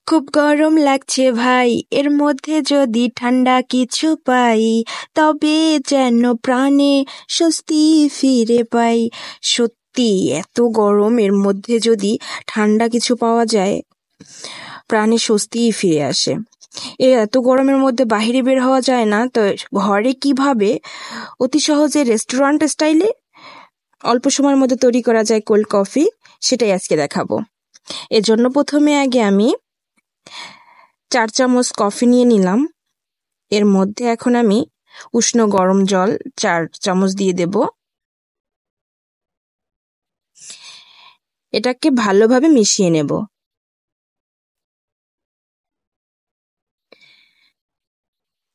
খুব গরম লাগছে ভাই, এর মধ্যে যদি ঠান্ডা কিছু পাই, তবে যেন প্রাণে স্বস্তি ফিরে পাই। সত্যি এত গরম, এর মধ্যে যদি ঠান্ডা কিছু পাওয়া যায়, প্রাণে স্বস্তিই ফিরে আসে। এত গরমের মধ্যে বাইরে বের হওয়া যায় না, তো ঘরে কিভাবে অতি সহজে রেস্টুরেন্ট স্টাইলে অল্প সময়ের মধ্যে তৈরি করা যায় কোল্ড কফি, সেটাই আজকে দেখাবো। এজন্য প্রথমে আগে আমি 4 চামচ কফি নিয়ে নিলাম। এর মধ্যে এখন আমি উষ্ণ গরম জল 4 চামচ দিয়ে দেব। এটাকে ভালোভাবে মিশিয়ে নেব।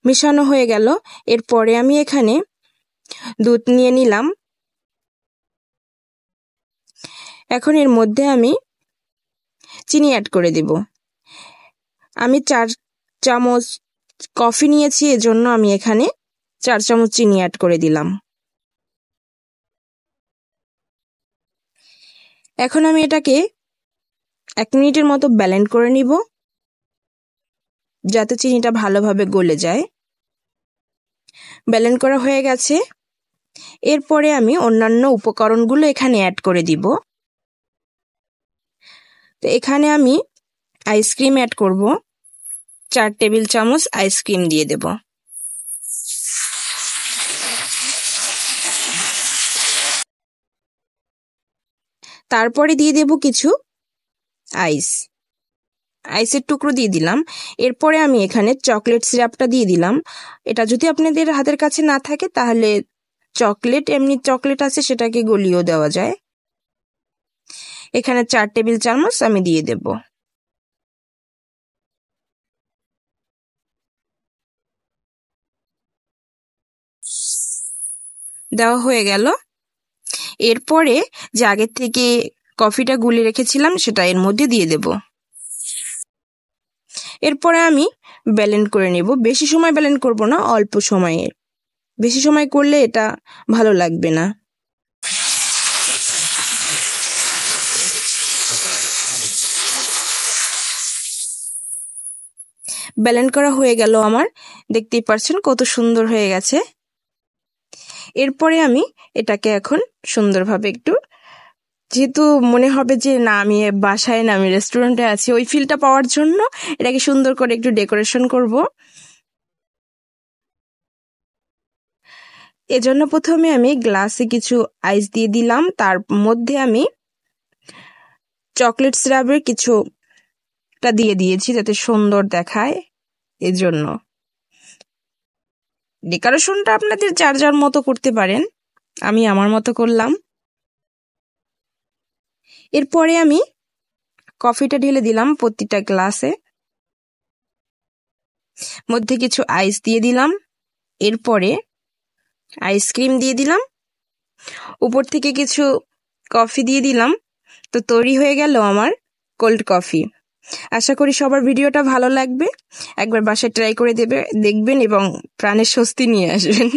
মেশানো হয়ে গেল। এরপরে আমি এখানে দুধ নিয়ে নিলাম। এখন এর মধ্যে আমি চিনি অ্যাড করে দেব। আমি 4 চামচ কফি নিয়েছি, এজন্য আমি এখানে 4 চামচ চিনি অ্যাড করে দিলাম। এখন আমি এটাকে 1 মিনিটের মতো ব্লেন্ড করে নিব, যাতে চিনিটা ভালোভাবে গলে যায়। ব্লেন্ড করা হয়ে গেছে। এরপরে আমি অন্যান্য উপকরণগুলো এখানে অ্যাড করে দিব। তো এখানে আমি আইসক্রিম অ্যাড করব। 4 টেবিল চামচ আইসক্রিম দিয়ে দেব। তারপরে দিয়ে দেব কিছু আইসের টুকরো দিয়ে দিলাম। এরপরে আমি এখানে চকলেট সিরাপটা দিয়ে দিলাম। এটা যদি আপনাদের হাতের কাছে না থাকে, তাহলে এমনি চকলেট আছে, সেটাকে গলিয়েও দেওয়া যায়। এখানে 4 টেবিল চামচ আমি দিয়ে দেব। দেওয়া হয়ে গেল। এরপরে যে আগের থেকে কফিটা গুলে রেখেছিলাম, সেটা এর মধ্যে দিয়ে দেব। এরপরে আমি ব্লেন্ড করে নেব। বেশি সময় ব্লেন্ড করব না, অল্প সময়ে। বেশি সময় করলে এটা ভালো লাগবে না। ব্লেন্ড করা হয়ে গেল আমার। দেখতেই পাচ্ছেন কত সুন্দর হয়ে গেছে। এরপরে আমি এটাকে এখন সুন্দরভাবে একটু, যেহেতু মনে হবে যে না আমি বাসায় না, আমি রেস্টুরেন্টে আছি, ওই ফিলটা পাওয়ার জন্য এটাকে সুন্দর করে একটু ডেকোরেশন করব। এজন্য প্রথমে আমি গ্লাসে কিছু আইস দিয়ে দিলাম। তার মধ্যে আমি চকলেট সিরাপের কিছুটা দিয়ে দিয়েছি, যাতে সুন্দর দেখায়। এজন্য ডেকোরেশনটা আপনাদের যার যার মতো করতে পারেন, আমি আমার মতো করলাম। এরপরে আমি কফিটা ঢেলে দিলাম প্রতিটা গ্লাসে, মধ্যে কিছু আইস দিয়ে দিলাম। এরপরে আইসক্রিম দিয়ে দিলাম, উপর থেকে কিছু কফি দিয়ে দিলাম। তো তৈরি হয়ে গেল আমার কোল্ড কফি। আশা করি সবার ভিডিওটা ভালো লাগবে। একবার বাসায় ট্রাই করে দেখবেন এবং প্রাণের স্বস্তি নিয়ে আসবেন।